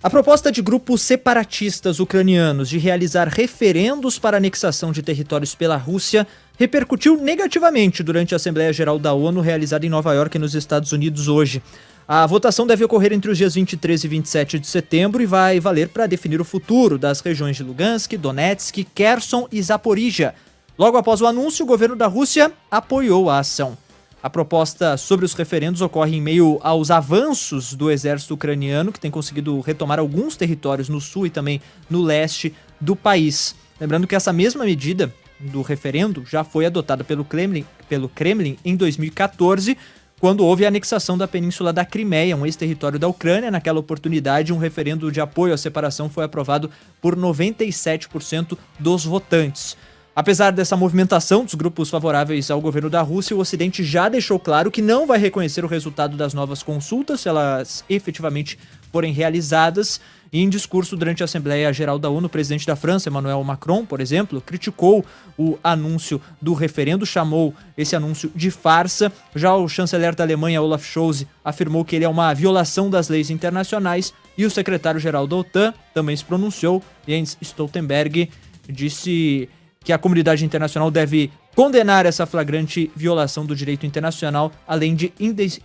A proposta de grupos separatistas ucranianos de realizar referendos para anexação de territórios pela Rússia repercutiu negativamente durante a Assembleia Geral da ONU realizada em Nova York, nos Estados Unidos, hoje. A votação deve ocorrer entre os dias 23 e 27 de setembro e vai valer para definir o futuro das regiões de Lugansk, Donetsk, Kherson e Zaporizhia. Logo após o anúncio, o governo da Rússia apoiou a ação. A proposta sobre os referendos ocorre em meio aos avanços do exército ucraniano, que tem conseguido retomar alguns territórios no sul e também no leste do país. Lembrando que essa mesma medida do referendo já foi adotada pelo Kremlin em 2014, quando houve a anexação da península da Crimeia, um ex-território da Ucrânia. Naquela oportunidade, um referendo de apoio à separação foi aprovado por 97% dos votantes. Apesar dessa movimentação dos grupos favoráveis ao governo da Rússia, o Ocidente já deixou claro que não vai reconhecer o resultado das novas consultas, se elas efetivamente forem realizadas. E em discurso durante a Assembleia Geral da ONU, o presidente da França, Emmanuel Macron, por exemplo, criticou o anúncio do referendo, chamou esse anúncio de farsa. Já o chanceler da Alemanha, Olaf Scholz, afirmou que ele é uma violação das leis internacionais, e o secretário-geral da OTAN também se pronunciou. Jens Stoltenberg disse que a comunidade internacional deve condenar essa flagrante violação do direito internacional, além de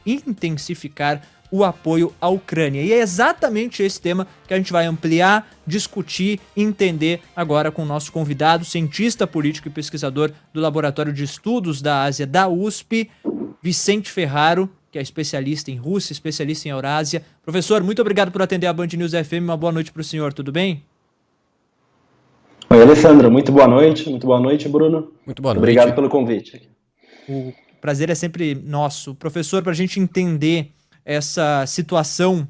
intensificar o apoio à Ucrânia. E é exatamente esse tema que a gente vai ampliar, discutir e entender agora com o nosso convidado, cientista político e pesquisador do Laboratório de Estudos da Ásia da USP, Vicente Ferraro, que é especialista em Rússia, especialista em Eurásia. Professor, muito obrigado por atender a Band News FM. Uma boa noite para o senhor, tudo bem? Oi, Alessandra, muito boa noite, Bruno. Muito boa noite. Obrigado pelo convite. O prazer é sempre nosso. Professor, para a gente entender essa situação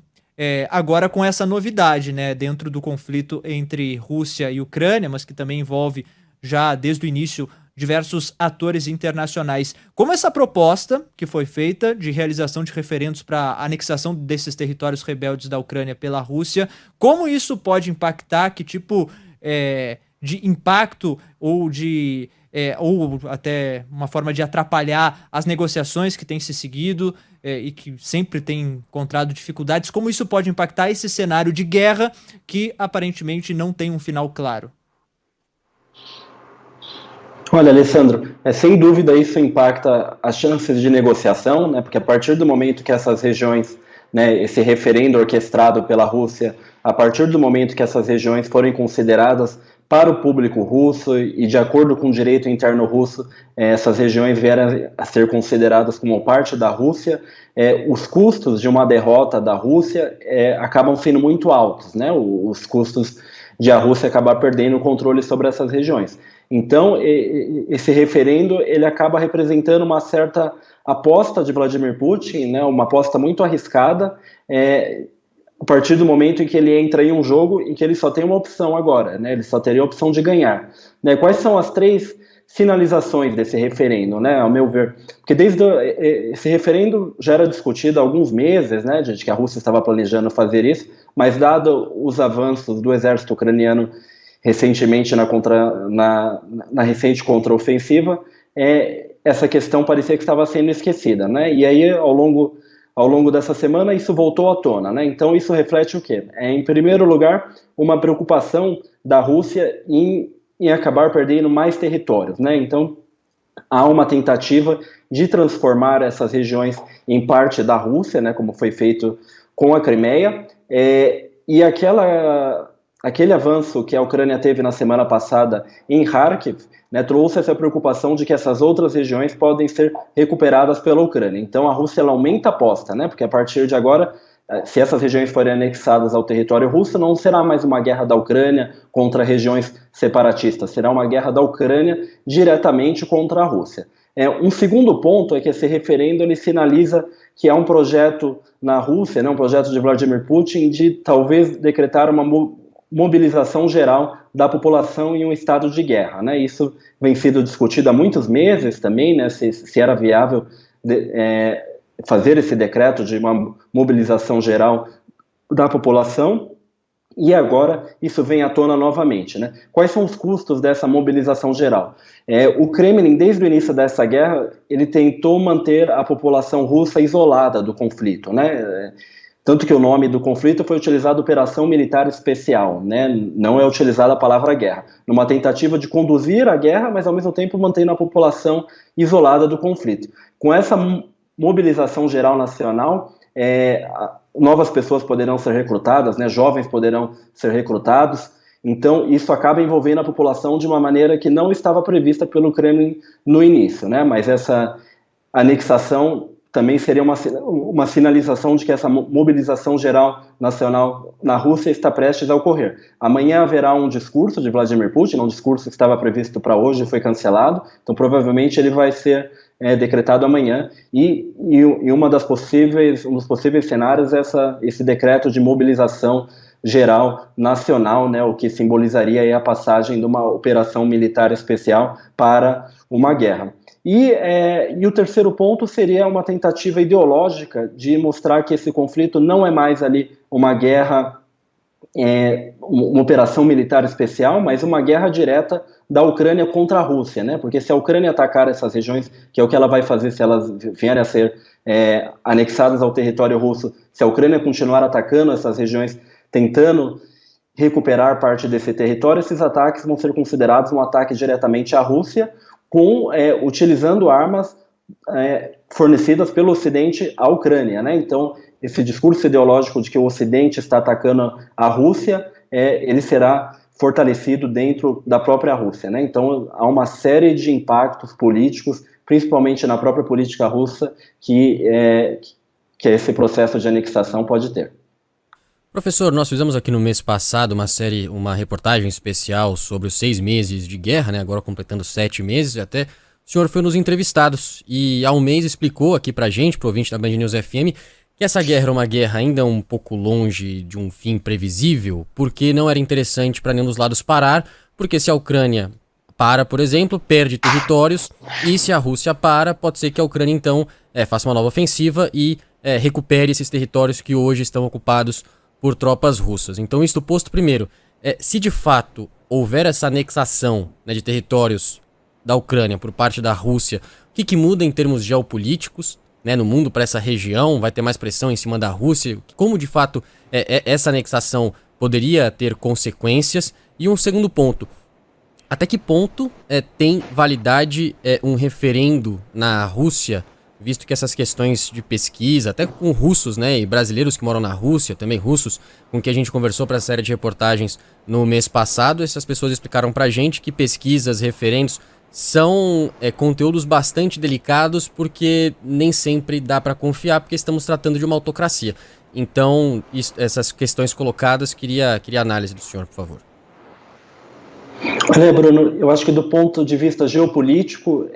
agora com essa novidade, né, dentro do conflito entre Rússia e Ucrânia, mas que também envolve já desde o início diversos atores internacionais. Como essa proposta que foi feita de realização de referendos para a anexação desses territórios rebeldes da Ucrânia pela Rússia, como isso pode impactar, que tipo de impacto ou até uma forma de atrapalhar as negociações que têm se seguido e que sempre têm encontrado dificuldades, como isso pode impactar esse cenário de guerra que aparentemente não tem um final claro? Olha, Alessandro, sem dúvida isso impacta as chances de negociação, né, porque a partir do momento que essas regiões, né, esse referendo orquestrado pela Rússia, a partir do momento que essas regiões forem consideradas para o público russo e de acordo com o direito interno russo, essas regiões vieram a ser consideradas como parte da Rússia, os custos de uma derrota da Rússia acabam sendo muito altos, né? Os custos de a Rússia acabar perdendo o controle sobre essas regiões. Então, esse referendo ele acaba representando uma certa aposta de Vladimir Putin, né? Uma aposta muito arriscada, a partir do momento em que ele entra em um jogo em que ele só tem uma opção agora, né? Ele só teria a opção de ganhar, né? Quais são as três finalizações desse referendo, né? Ao meu ver, porque esse referendo já era discutido há alguns meses, né? De que a Rússia estava planejando fazer isso, mas dado os avanços do exército ucraniano recentemente na recente contraofensiva, essa questão parecia que estava sendo esquecida, né? E aí ao longo dessa semana, isso voltou à tona, né? Então, isso reflete o quê? Em primeiro lugar, uma preocupação da Rússia em acabar perdendo mais territórios, né? Então, há uma tentativa de transformar essas regiões em parte da Rússia, né? Como foi feito com a Crimeia, e aquele avanço que a Ucrânia teve na semana passada em Kharkiv, né, trouxe essa preocupação de que essas outras regiões podem ser recuperadas pela Ucrânia. Então a Rússia ela aumenta a aposta, né, porque a partir de agora, se essas regiões forem anexadas ao território russo, não será mais uma guerra da Ucrânia contra regiões separatistas, será uma guerra da Ucrânia diretamente contra a Rússia. Um segundo ponto é que esse referendo ele sinaliza que há um projeto na Rússia, né, um projeto de Vladimir Putin de talvez decretar uma mobilização geral da população em um estado de guerra, né? Isso vem sido discutido há muitos meses também, né? Se era viável fazer esse decreto de uma mobilização geral da população, e agora isso vem à tona novamente, né? Quais são os custos dessa mobilização geral? O Kremlin, desde o início dessa guerra, ele tentou manter a população russa isolada do conflito, né? Tanto que o nome do conflito foi utilizado Operação Militar Especial, né? Não é utilizada a palavra guerra, numa tentativa de conduzir a guerra, mas ao mesmo tempo mantendo a população isolada do conflito. Com essa mobilização geral nacional, novas pessoas poderão ser recrutadas, né? Jovens poderão ser recrutados. Então, isso acaba envolvendo a população de uma maneira que não estava prevista pelo Kremlin no início, né? Mas essa anexação também seria uma sinalização de que essa mobilização geral nacional na Rússia está prestes a ocorrer. Amanhã haverá um discurso de Vladimir Putin, um discurso que estava previsto para hoje e foi cancelado, então provavelmente ele vai ser decretado amanhã, e um dos possíveis cenários é esse decreto de mobilização geral nacional, né, o que simbolizaria aí a passagem de uma operação militar especial para uma guerra. E o terceiro ponto seria uma tentativa ideológica de mostrar que esse conflito não é mais ali uma guerra, uma operação militar especial, mas uma guerra direta da Ucrânia contra a Rússia, né? Porque se a Ucrânia atacar essas regiões, que é o que ela vai fazer se elas vierem a ser anexadas ao território russo, se a Ucrânia continuar atacando essas regiões, tentando recuperar parte desse território, esses ataques vão ser considerados um ataque diretamente à Rússia, utilizando armas fornecidas pelo Ocidente à Ucrânia, né? Então, esse discurso ideológico de que o Ocidente está atacando a Rússia, ele será fortalecido dentro da própria Rússia, né? Então, há uma série de impactos políticos, principalmente na própria política russa, que esse processo de anexação pode ter. Professor, nós fizemos aqui no mês passado uma reportagem especial sobre os 6 meses de guerra, né? Agora completando 7 meses, até o senhor foi nos entrevistados e há um mês explicou aqui pra gente, pro ouvinte da Band News FM, que essa guerra era uma guerra ainda um pouco longe de um fim previsível, porque não era interessante para nenhum dos lados parar, porque se a Ucrânia para, por exemplo, perde territórios, e se a Rússia para, pode ser que a Ucrânia então faça uma nova ofensiva e recupere esses territórios que hoje estão ocupados por tropas russas. Então, isto posto, primeiro, se de fato houver essa anexação, né, de territórios da Ucrânia por parte da Rússia, o que muda em termos geopolíticos, né, no mundo para essa região? Vai ter mais pressão em cima da Rússia? Como de fato essa anexação poderia ter consequências? E um segundo ponto, até que ponto tem validade um referendo na Rússia, visto que essas questões de pesquisa, até com russos, né, e brasileiros que moram na Rússia, também russos, com que a gente conversou para a série de reportagens no mês passado, essas pessoas explicaram para a gente que pesquisas, referendos, são conteúdos bastante delicados, porque nem sempre dá para confiar, porque estamos tratando de uma autocracia. Então, essas questões colocadas, queria análise do senhor, por favor. Olha, Bruno, eu acho que do ponto de vista geopolítico,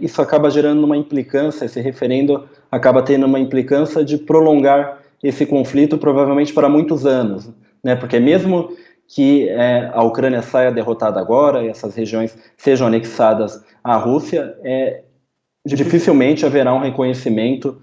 isso acaba gerando uma implicância, esse referendo acaba tendo uma implicância de prolongar esse conflito provavelmente para muitos anos, né? Porque mesmo que a Ucrânia saia derrotada agora e essas regiões sejam anexadas à Rússia, dificilmente haverá um reconhecimento,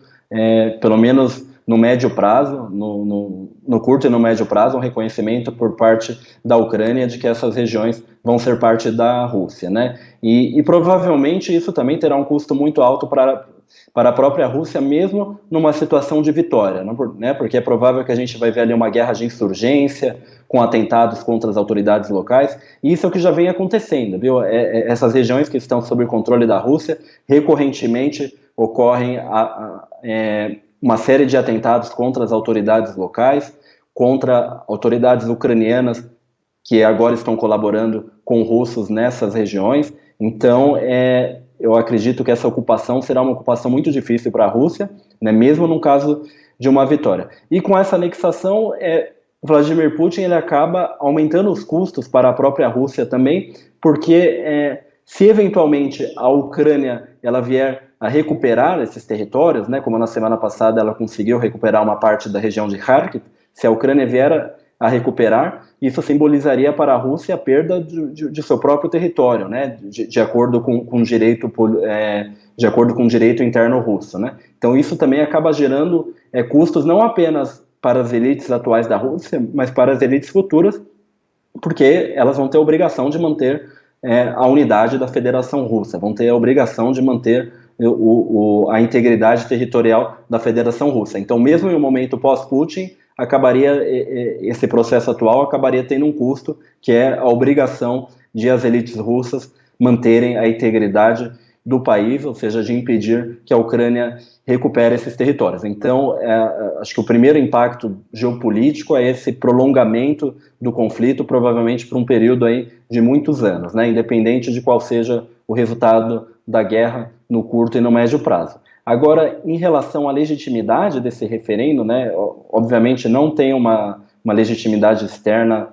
pelo menos no médio prazo, no curto e no médio prazo, um reconhecimento por parte da Ucrânia de que essas regiões vão ser parte da Rússia, né? E provavelmente isso também terá um custo muito alto para a própria Rússia, mesmo numa situação de vitória, né? Porque é provável que a gente vai ver ali uma guerra de insurgência, com atentados contra as autoridades locais, e isso é o que já vem acontecendo, viu? Essas regiões que estão sob o controle da Rússia, recorrentemente ocorrem uma série de atentados contra as autoridades locais, contra autoridades ucranianas que agora estão colaborando com russos nessas regiões. Então, eu acredito que essa ocupação será uma ocupação muito difícil para a Rússia, né, mesmo no caso de uma vitória. E com essa anexação, Vladimir Putin ele acaba aumentando os custos para a própria Rússia também, porque se eventualmente a Ucrânia ela vier a recuperar esses territórios, né, como na semana passada ela conseguiu recuperar uma parte da região de Kharkiv, se a Ucrânia vier a recuperar, isso simbolizaria para a Rússia a perda de seu próprio território, né, de acordo com direito, de acordo com o direito interno russo, né. Então isso também acaba gerando custos não apenas para as elites atuais da Rússia, mas para as elites futuras, porque elas vão ter a obrigação de manter a unidade da Federação Russa, vão ter a obrigação de manter a integridade territorial da Federação Russa. Então, mesmo em um momento pós-Putin, esse processo atual acabaria tendo um custo, que é a obrigação de as elites russas manterem a integridade do país, ou seja, de impedir que a Ucrânia recupere esses territórios. Então, acho que o primeiro impacto geopolítico é esse prolongamento do conflito, provavelmente por um período aí de muitos anos, né, independente de qual seja o resultado da guerra no curto e no médio prazo. Agora, em relação à legitimidade desse referendo, né, obviamente não tem uma legitimidade externa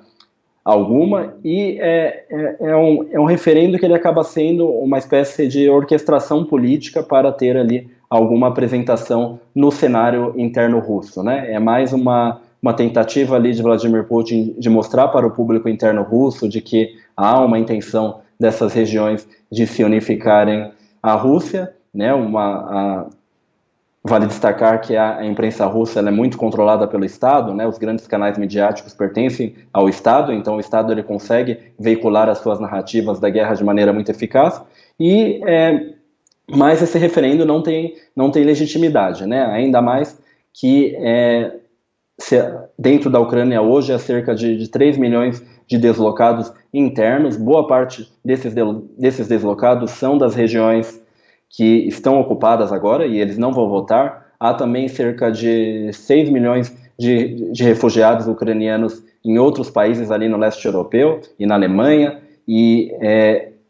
alguma, e é um referendo que ele acaba sendo uma espécie de orquestração política para ter ali alguma apresentação no cenário interno russo, né? É mais uma tentativa ali de Vladimir Putin de mostrar para o público interno russo de que há uma intenção dessas regiões de se unificarem à Rússia, né? Vale destacar que a imprensa russa ela é muito controlada pelo Estado, né? Os grandes canais midiáticos pertencem ao Estado, então o Estado ele consegue veicular as suas narrativas da guerra de maneira muito eficaz, mas esse referendo não tem legitimidade, né? Ainda mais que dentro da Ucrânia hoje há cerca de 3 milhões de deslocados internos, boa parte desses deslocados são das regiões que estão ocupadas agora e eles não vão votar. Há também cerca de 6 milhões de refugiados ucranianos em outros países ali no leste europeu e na Alemanha, e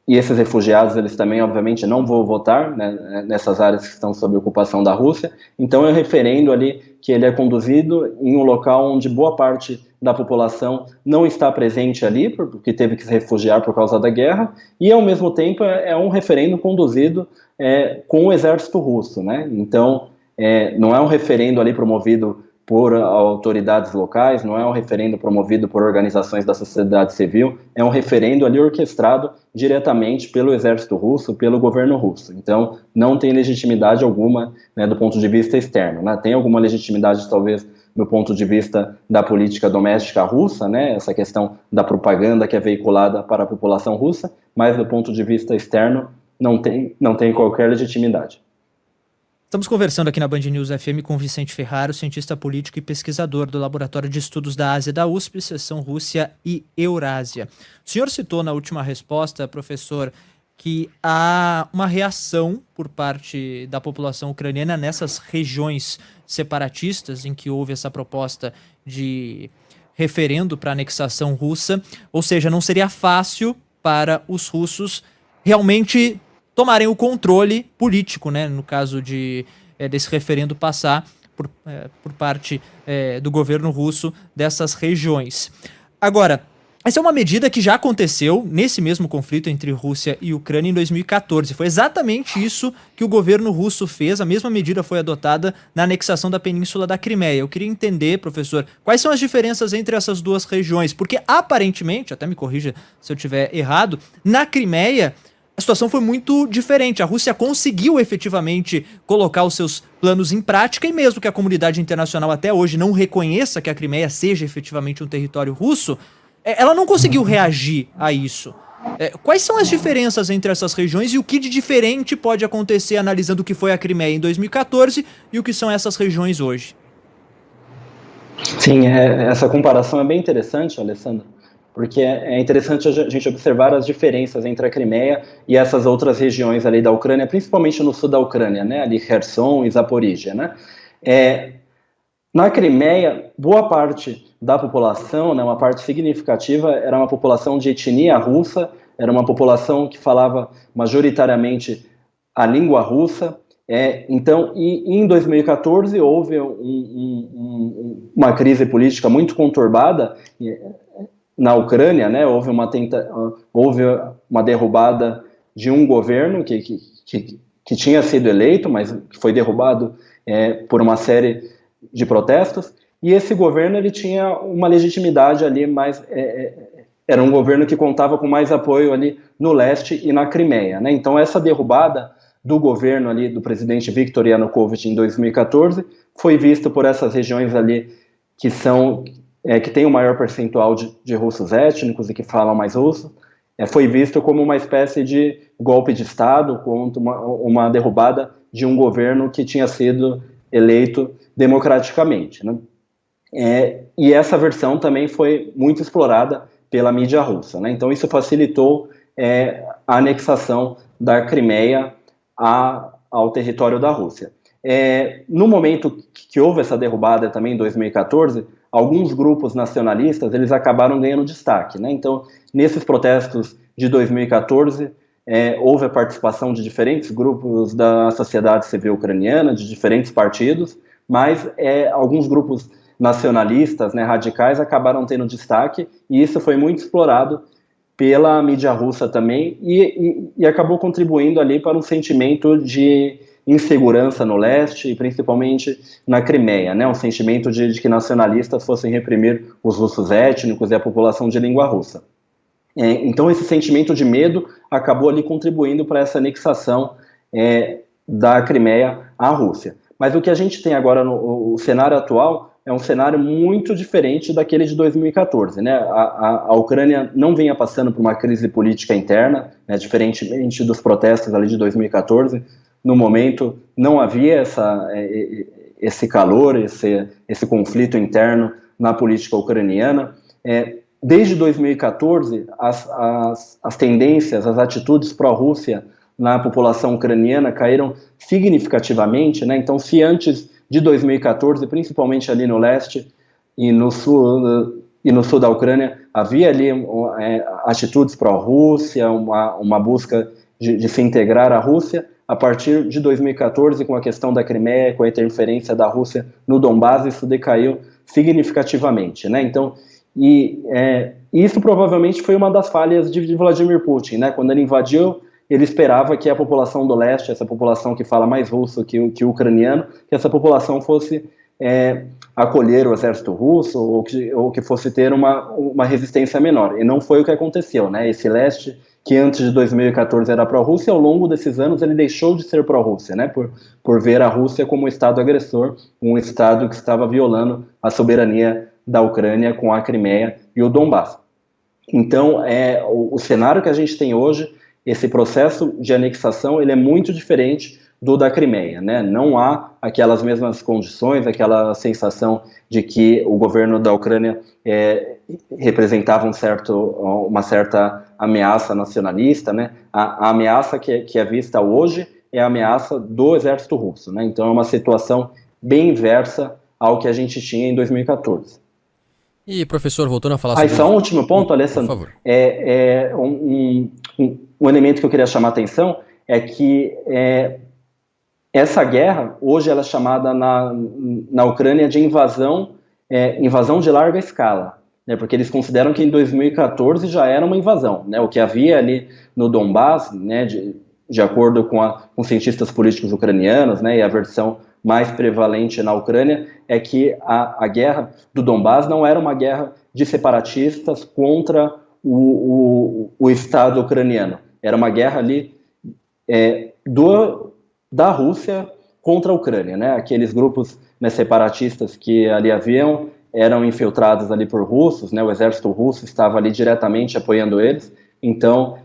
esses refugiados, eles também, obviamente, não vão votar, né, nessas áreas que estão sob ocupação da Rússia. Então, é um referendo ali que ele é conduzido em um local onde boa parte da população não está presente ali, porque teve que se refugiar por causa da guerra, e, ao mesmo tempo, é um referendo conduzido com o exército russo, né? Então, não é um referendo ali promovido por autoridades locais, não é um referendo promovido por organizações da sociedade civil, é um referendo ali orquestrado diretamente pelo exército russo, pelo governo russo. Então, não tem legitimidade alguma, né, do ponto de vista externo, né? Tem alguma legitimidade, talvez, do ponto de vista da política doméstica russa, né, essa questão da propaganda que é veiculada para a população russa, mas do ponto de vista externo não tem qualquer legitimidade. Estamos conversando aqui na Band News FM com Vicente Ferraro, cientista político e pesquisador do Laboratório de Estudos da Ásia da USP, seção Rússia e Eurásia. O senhor citou na última resposta, professor, que há uma reação por parte da população ucraniana nessas regiões separatistas em que houve essa proposta de referendo para anexação russa, ou seja, não seria fácil para os russos realmente tomarem o controle político, né, no caso desse referendo passar por parte do governo russo dessas regiões. Agora, essa é uma medida que já aconteceu nesse mesmo conflito entre Rússia e Ucrânia em 2014. Foi exatamente isso que o governo russo fez, a mesma medida foi adotada na anexação da Península da Crimeia. Eu queria entender, professor, quais são as diferenças entre essas duas regiões, porque aparentemente, até me corrija se eu estiver errado, na Crimeia a situação foi muito diferente. A Rússia conseguiu efetivamente colocar os seus planos em prática, e mesmo que a comunidade internacional até hoje não reconheça que a Crimeia seja efetivamente um território russo, ela não conseguiu reagir a isso. Quais são as diferenças entre essas regiões e o que de diferente pode acontecer analisando o que foi a Crimeia em 2014 e o que são essas regiões hoje? Sim, essa comparação é bem interessante, Alessandro, porque é interessante a gente observar as diferenças entre a Crimeia e essas outras regiões ali da Ucrânia, principalmente no sul da Ucrânia, né, ali Kherson e Zaporígia, né? Na Crimeia, boa parte da população, né, uma parte significativa, era uma população de etnia russa, era uma população que falava majoritariamente a língua russa. Então, em 2014 houve uma crise política muito conturbada na Ucrânia, né? Houve uma derrubada de um governo que tinha sido eleito, mas que foi derrubado por uma série de protestos, e esse governo ele tinha uma legitimidade ali, mas era um governo que contava com mais apoio ali no leste e na Crimeia, né? Então essa derrubada do governo ali do presidente Viktor Yanukovych em 2014 foi vista por essas regiões ali que tem o maior percentual de russos étnicos e que falam mais russo, foi visto como uma espécie de golpe de Estado, contra uma derrubada de um governo que tinha sido eleito democraticamente, né? E essa versão também foi muito explorada pela mídia russa, né? Então isso facilitou a anexação da Crimeia ao território da Rússia. No momento que houve essa derrubada também em 2014, alguns grupos nacionalistas eles acabaram ganhando destaque, né? Então, nesses protestos de 2014, houve a participação de diferentes grupos da sociedade civil ucraniana, de diferentes partidos, mas alguns grupos nacionalistas, né, radicais, acabaram tendo destaque, e isso foi muito explorado pela mídia russa também, e acabou contribuindo ali para um sentimento de insegurança no leste, e principalmente na Crimeia, né, um sentimento de que nacionalistas fossem reprimir os russos étnicos e a população de língua russa. Então esse sentimento de medo acabou ali contribuindo para essa anexação da Crimeia à Rússia. Mas o que a gente tem agora no cenário atual é um cenário muito diferente daquele de 2014, né? A Ucrânia não vinha passando por uma crise política interna, né, diferentemente dos protestos ali de 2014. No momento, não havia esse calor, esse conflito interno na política ucraniana. Desde 2014, as tendências, as atitudes pró-Rússia na população ucraniana caíram significativamente, né? Então, se antes de 2014, principalmente ali no leste e no sul da Ucrânia, havia ali atitudes pró-Rússia, uma busca de se integrar à Rússia. A partir de 2014, com a questão da Crimeia, com a interferência da Rússia no Donbás, isso decaiu significativamente, né? Então, isso provavelmente foi uma das falhas de Vladimir Putin, né? Quando ele invadiu, ele esperava que a população do leste, essa população que fala mais russo que o ucraniano, que essa população fosse acolher o exército russo ou que fosse ter uma resistência menor. E não foi o que aconteceu, né? Esse leste, que antes de 2014 era pró-Rússia, ao longo desses anos ele deixou de ser pró-Rússia, né? Por ver a Rússia como um Estado agressor, um Estado que estava violando a soberania da Ucrânia com a Crimeia e o Donbás. Então, o cenário que a gente tem hoje, esse processo de anexação, ele é muito diferente do da Crimeia, né? Não há aquelas mesmas condições, aquela sensação de que o governo da Ucrânia representava uma certa ameaça nacionalista, né? A ameaça que é vista hoje é a ameaça do exército russo, né? Então é uma situação bem inversa ao que a gente tinha em 2014. E, professor, voltando a falar sobre... Só um último ponto, Alessandro. Por favor. Um elemento que eu queria chamar a atenção é que essa guerra, hoje ela é chamada na Ucrânia de invasão de larga escala, né, porque eles consideram que em 2014 já era uma invasão, né, o que havia ali no Donbás, né, de acordo com cientistas políticos ucranianos, né, e a versão mais prevalente na Ucrânia é que a guerra do Donbás não era uma guerra de separatistas contra o Estado ucraniano, era uma guerra ali da Rússia contra a Ucrânia, né? Aqueles grupos, né, separatistas que ali haviam eram infiltrados ali por russos, né? O exército russo estava ali diretamente apoiando eles. Então,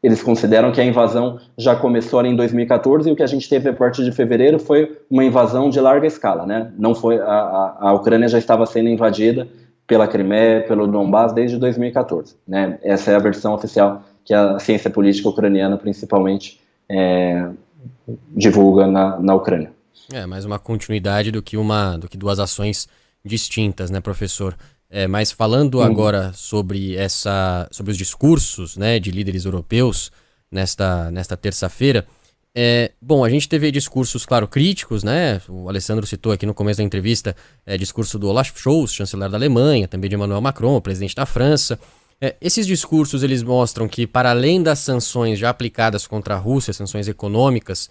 eles consideram que a invasão já começou ali em 2014 e o que a gente teve a partir de fevereiro foi uma invasão de larga escala, né? Não foi a Ucrânia já estava sendo invadida pela Crimeia, pelo Donbás desde 2014, né? Essa é a versão oficial que a ciência política ucraniana, principalmente, divulga na Ucrânia. Mais uma continuidade do que duas ações distintas, né, professor? Mas falando agora sobre os discursos, né, de líderes europeus nesta terça-feira, bom, a gente teve discursos, claro, críticos, né? O Alessandro citou aqui no começo da entrevista discurso do Olaf Scholz, chanceler da Alemanha, também de Emmanuel Macron, presidente da França. Esses discursos, eles mostram que, para além das sanções já aplicadas contra a Rússia, sanções econômicas,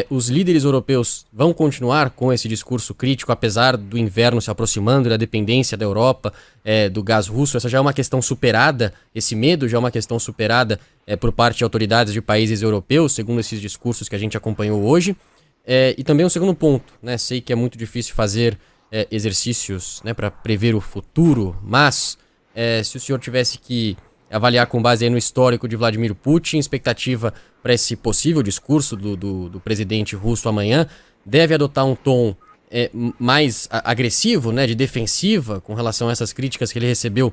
os líderes europeus vão continuar com esse discurso crítico, apesar do inverno se aproximando e da dependência da Europa do gás russo. Essa já é uma questão superada, esse medo já é uma questão superada por parte de autoridades de países europeus, segundo esses discursos que a gente acompanhou hoje. E também um segundo ponto, né? Sei que é muito difícil fazer exercícios, né, para prever o futuro, mas se o senhor tivesse que avaliar com base aí no histórico de Vladimir Putin, expectativa para esse possível discurso do presidente russo amanhã, deve adotar um tom mais agressivo, né, de defensiva, com relação a essas críticas que ele recebeu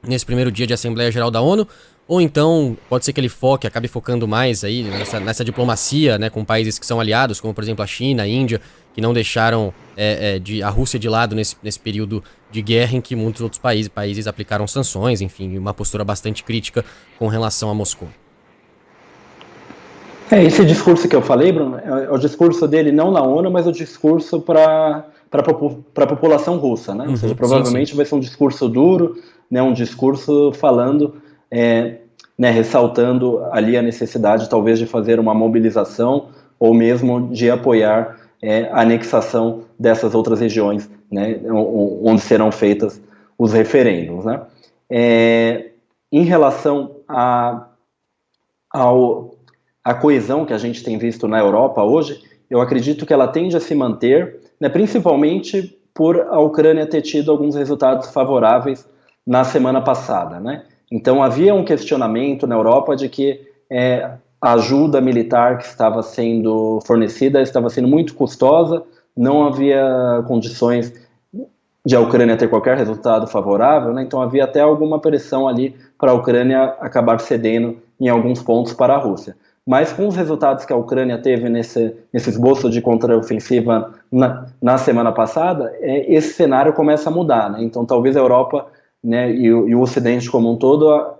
nesse primeiro dia de Assembleia Geral da ONU, ou então pode ser que ele acabe focando mais aí nessa diplomacia, né, com países que são aliados, como por exemplo a China, a Índia, que não deixaram a Rússia de lado nesse período de guerra em que muitos outros países aplicaram sanções, enfim, uma postura bastante crítica com relação a Moscou. Esse discurso que eu falei, Bruno, é o discurso dele não na ONU, mas o discurso para a população russa, né? Ou seja, provavelmente sim. Vai ser um discurso duro, né? Um discurso falando, né, ressaltando ali a necessidade talvez de fazer uma mobilização ou mesmo de apoiar a anexação dessas outras regiões, né, onde serão feitas os referendos, né? Em relação à coesão que a gente tem visto na Europa hoje, eu acredito que ela tende a se manter, né, principalmente por a Ucrânia ter tido alguns resultados favoráveis na semana passada, né? Então havia um questionamento na Europa de que a ajuda militar que estava sendo fornecida estava sendo muito custosa, não havia condições de a Ucrânia ter qualquer resultado favorável, né? Então havia até alguma pressão ali para a Ucrânia acabar cedendo em alguns pontos para a Rússia. Mas com os resultados que a Ucrânia teve nesse esboço de contraofensiva na semana passada, esse cenário começa a mudar, né? Então talvez a Europa, né, e o Ocidente como um todo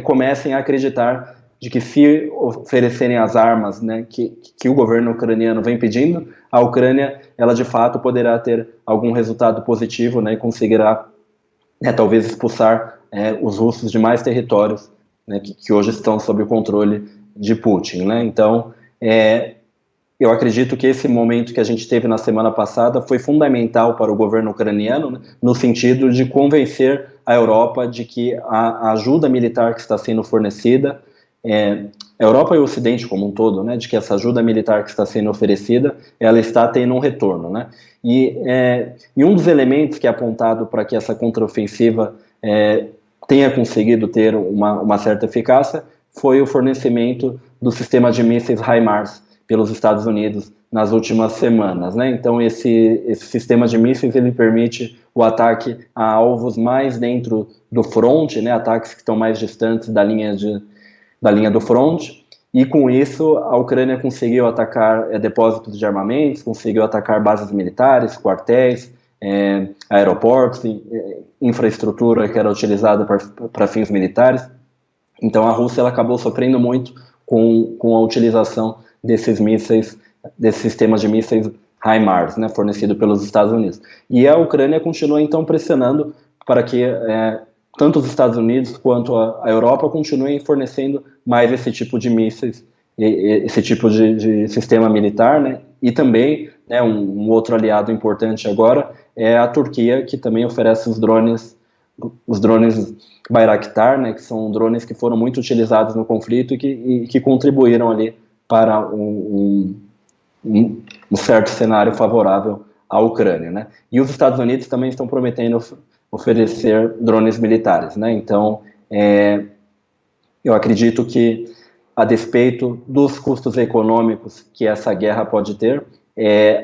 comecem a acreditar de que se oferecerem as armas, né, que o governo ucraniano vem pedindo, a Ucrânia, ela de fato poderá ter algum resultado positivo, né, e conseguirá, né, talvez expulsar os russos de mais territórios, né, que hoje estão sob o controle de Putin, né? Então, eu acredito que esse momento que a gente teve na semana passada foi fundamental para o governo ucraniano, né, no sentido de convencer a Europa de que a ajuda militar que está sendo fornecida, a Europa e o Ocidente como um todo, né, de que essa ajuda militar que está sendo oferecida, ela está tendo um retorno, né? E um dos elementos que é apontado para que essa contraofensiva tenha conseguido ter uma certa eficácia foi o fornecimento do sistema de mísseis HIMARS pelos Estados Unidos nas últimas semanas, né? Então esse sistema de mísseis ele permite o ataque a alvos mais dentro do fronte, né? Ataques que estão mais distantes da linha do fronte, e com isso a Ucrânia conseguiu atacar depósitos de armamentos, conseguiu atacar bases militares, quartéis, aeroportos, infraestrutura que era utilizada para fins militares. Então a Rússia ela acabou sofrendo muito com a utilização desses mísseis, desses sistemas de mísseis HIMARS, né, fornecido pelos Estados Unidos. E a Ucrânia continua então pressionando para que tanto os Estados Unidos quanto a Europa continuem fornecendo mais esse tipo de mísseis, esse tipo de sistema militar, né? E também, né, um outro aliado importante agora é a Turquia, que também oferece os drones Bayraktar, né, que são drones que foram muito utilizados no conflito e que contribuíram ali para um certo cenário favorável à Ucrânia, né? E os Estados Unidos também estão prometendo oferecer drones militares, né? Então, eu acredito que, a despeito dos custos econômicos que essa guerra pode ter,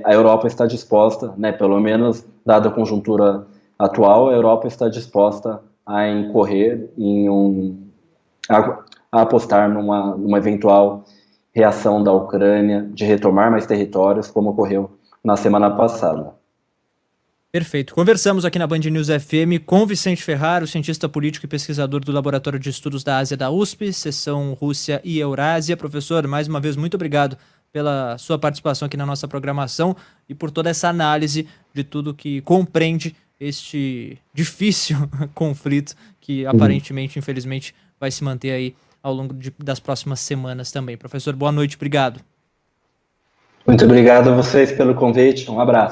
a Europa está disposta, né, pelo menos dada a conjuntura atual, a Europa está disposta a incorrer a apostar numa eventual reação da Ucrânia de retomar mais territórios, como ocorreu na semana passada. Perfeito. Conversamos aqui na Band News FM com Vicente Ferraro, cientista político e pesquisador do Laboratório de Estudos da Ásia da USP, seção Rússia e Eurásia. Professor, mais uma vez, muito obrigado pela sua participação aqui na nossa programação e por toda essa análise de tudo que compreende este difícil conflito que aparentemente, infelizmente, vai se manter aí ao longo das próximas semanas também. Professor, boa noite, obrigado. Muito obrigado a vocês pelo convite, um abraço.